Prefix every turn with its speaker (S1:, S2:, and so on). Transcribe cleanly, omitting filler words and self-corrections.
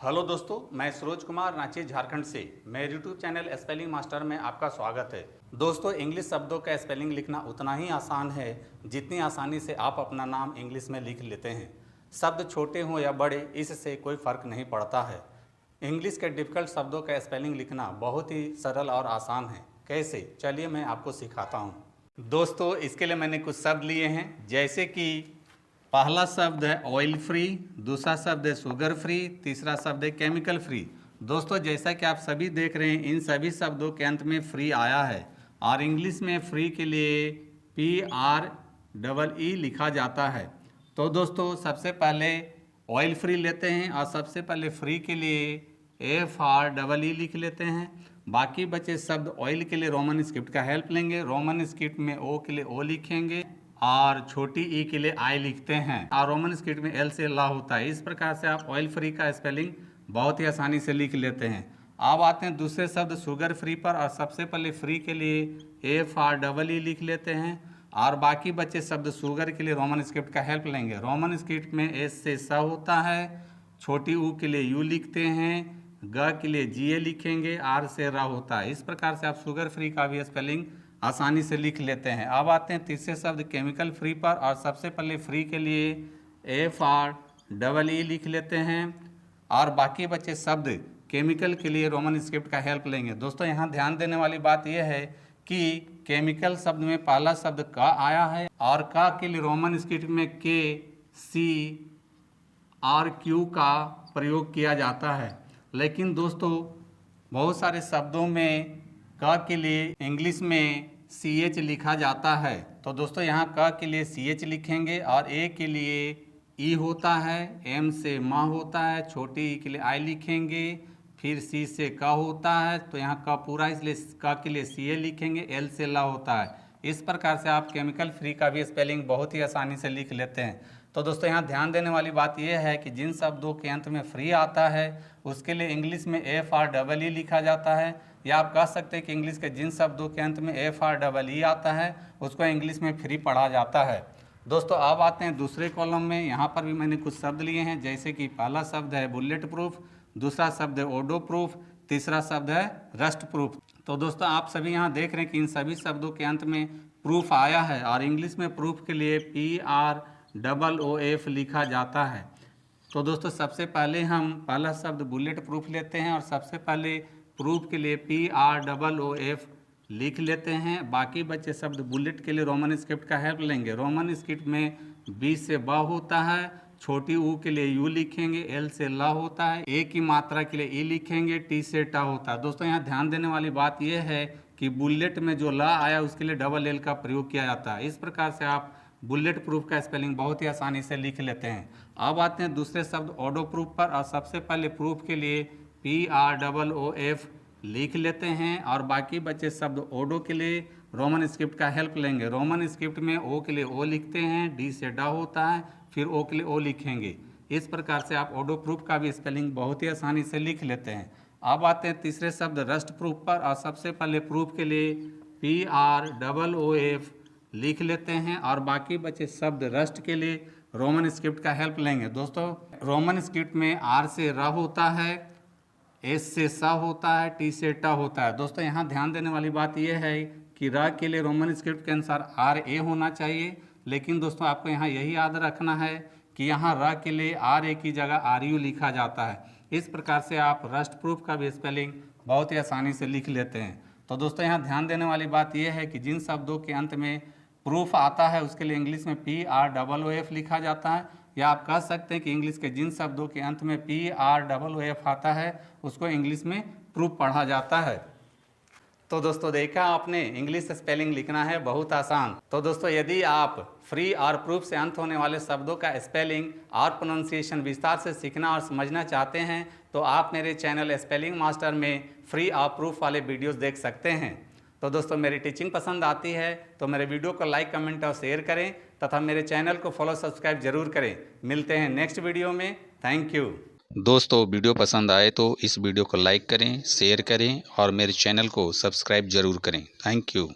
S1: Hello दोस्तों, मैं सरोज कुमार रांची झारखंड से मेरे यूट्यूब चैनल स्पेलिंग मास्टर में आपका स्वागत है। दोस्तों, इंग्लिश शब्दों का स्पेलिंग लिखना उतना ही आसान है जितनी आसानी से आप अपना नाम इंग्लिश में लिख लेते हैं। शब्द छोटे हों या बड़े, इससे कोई फ़र्क नहीं पड़ता है। इंग्लिश के डिफ़िकल्ट शब्दों का स्पेलिंग लिखना बहुत ही सरल और आसान है। कैसे, चलिए मैं आपको सिखाता हूँ। दोस्तों, इसके लिए मैंने कुछ शब्द लिए हैं, जैसे कि पहला शब्द है ऑयल फ्री, दूसरा शब्द है शुगर फ्री, तीसरा शब्द है केमिकल फ्री। दोस्तों, जैसा कि आप सभी देख रहे हैं, इन सभी शब्दों के अंत में फ्री आया है और इंग्लिश में फ्री के लिए PREE लिखा जाता है। तो दोस्तों, सबसे पहले ऑयल फ्री लेते हैं और सबसे पहले फ्री के लिए FREE लिख लेते हैं। बाकी बचे शब्द ऑयल के लिए रोमन स्क्रिप्ट का हेल्प लेंगे। रोमन स्क्रिप्ट में O के लिए O लिखेंगे और छोटी ई के लिए आई लिखते हैं और रोमन स्क्रिप्ट में एल से ला होता है। इस प्रकार से आप ऑयल फ्री का स्पेलिंग बहुत ही आसानी से लिख लेते हैं। अब आते हैं दूसरे शब्द शुगर फ्री पर और सबसे पहले फ्री के लिए FREE लिख लेते हैं और बाकी बचे शब्द शुगर के लिए रोमन स्क्रिप्ट का हेल्प लेंगे। रोमन स्क्रिप्ट में एस से स होता है, छोटी ऊ के लिए यू लिखते हैं, ग के लिए GA लिखेंगे, आर से रा होता है। इस प्रकार से आप शुगर फ्री का भी स्पेलिंग आसानी से लिख लेते हैं। अब आते हैं तीसरे शब्द केमिकल फ्री पर और सबसे पहले फ्री के लिए FREE लिख लेते हैं और बाकी बचे शब्द केमिकल के लिए रोमन स्क्रिप्ट का हेल्प लेंगे। दोस्तों, यहाँ ध्यान देने वाली बात यह है कि केमिकल शब्द में पहला शब्द का आया है और का के लिए रोमन स्क्रिप्ट में KCRQ का प्रयोग किया जाता है। लेकिन दोस्तों, बहुत सारे शब्दों में क के लिए इंग्लिश में CH लिखा जाता है। तो दोस्तों, यहाँ क के लिए CH लिखेंगे और ए के लिए ई होता है, एम से मा होता है, छोटी ई के लिए आई लिखेंगे, फिर सी से क होता है, तो यहाँ क पूरा, इसलिए क के लिए CA लिखेंगे, एल से ला होता है। इस प्रकार से आप केमिकल फ्री का भी स्पेलिंग बहुत ही आसानी से लिख लेते हैं। तो दोस्तों, यहाँ ध्यान देने वाली बात यह है कि जिन शब्दों के अंत में फ्री आता है उसके लिए इंग्लिश में FREE लिखा जाता है, या आप कह सकते हैं कि इंग्लिश के जिन शब्दों के अंत में FREE आता है उसको इंग्लिश में फ्री पढ़ा जाता है। दोस्तों, अब आते हैं दूसरे कॉलम में। यहाँ पर भी मैंने कुछ शब्द लिए हैं, जैसे कि पहला शब्द है बुलेट प्रूफ, दूसरा शब्द है ओडो प्रूफ, तीसरा शब्द है रस्ट प्रूफ। तो दोस्तों, आप सभी यहाँ देख रहे हैं कि इन सभी शब्दों के अंत में प्रूफ आया है और इंग्लिश में प्रूफ के लिए PROOF लिखा जाता है। तो दोस्तों, सबसे पहले हम पहला शब्द बुलेट प्रूफ लेते हैं और सबसे पहले प्रूफ के लिए PROOF लिख लेते हैं। बाकी बचे शब्द बुलेट के लिए रोमन स्क्रिप्ट का हेल्प लेंगे। रोमन स्क्रिप्ट में B से ब होता है, छोटी ऊ के लिए यू लिखेंगे, एल से ला होता है, ए की मात्रा के लिए ई लिखेंगे, टी से टा होता है। दोस्तों, यहाँ ध्यान देने वाली बात यह है कि बुलेट में जो ला आया उसके लिए डबल एल का प्रयोग किया जाता है। इस प्रकार से आप बुलेट प्रूफ का स्पेलिंग बहुत ही आसानी से लिख लेते हैं। अब आते हैं दूसरे शब्द ऑडो प्रूफ पर और सबसे पहले प्रूफ के लिए PROOF लिख लेते हैं और बाकी बचे शब्द ओडो के लिए रोमन स्क्रिप्ट का हेल्प लेंगे। रोमन स्क्रिप्ट में O के लिए O लिखते हैं, D से डा होता है, फिर O के लिए O लिखेंगे। इस प्रकार से आप ओडो प्रूफ का भी स्पेलिंग बहुत ही आसानी से लिख लेते हैं। अब आते हैं तीसरे शब्द रस्ट प्रूफ पर और सबसे पहले प्रूफ के लिए PROOF लिख लेते हैं और बाकी बचे शब्द रस्ट के लिए रोमन स्क्रिप्ट का हेल्प लेंगे। दोस्तों, रोमन स्क्रिप्ट में R से र होता है, S से सा होता है, T से टा होता है। दोस्तों, यहाँ ध्यान देने वाली बात यह है कि र के लिए रोमन स्क्रिप्ट के अनुसार RA होना चाहिए, लेकिन दोस्तों आपको यहाँ यही याद रखना है कि यहाँ र के लिए RA की जगह RU लिखा जाता है। इस प्रकार से आप रस्ट प्रूफ का भी स्पेलिंग बहुत ही आसानी से लिख लेते हैं। तो दोस्तों, यहाँ ध्यान देने वाली बात यह है कि जिन शब्दों के अंत में प्रूफ आता है उसके लिए इंग्लिश में PROOF लिखा जाता है, या आप कह सकते हैं कि इंग्लिश के जिन शब्दों के अंत में PROOF आता है उसको इंग्लिश में प्रूफ पढ़ा जाता है। तो दोस्तों, देखा आपने, इंग्लिश स्पेलिंग लिखना है बहुत आसान। तो दोस्तों, यदि आप फ्री और प्रूफ से अंत होने वाले शब्दों का स्पेलिंग और प्रोनाउंसिएशन विस्तार से सीखना और समझना चाहते हैं तो आप मेरे चैनल स्पेलिंग मास्टर में फ्री और प्रूफ वाले वीडियोस देख सकते हैं। तो दोस्तों, मेरी टीचिंग पसंद आती है तो मेरे वीडियो को लाइक, कमेंट और शेयर करें तथा मेरे चैनल को फॉलो, सब्सक्राइब जरूर करें। मिलते हैं नेक्स्ट वीडियो में। Thank you.
S2: दोस्तों, वीडियो पसंद आए तो इस वीडियो को लाइक करें, शेयर करें और मेरे चैनल को सब्सक्राइब जरूर करें। Thank you.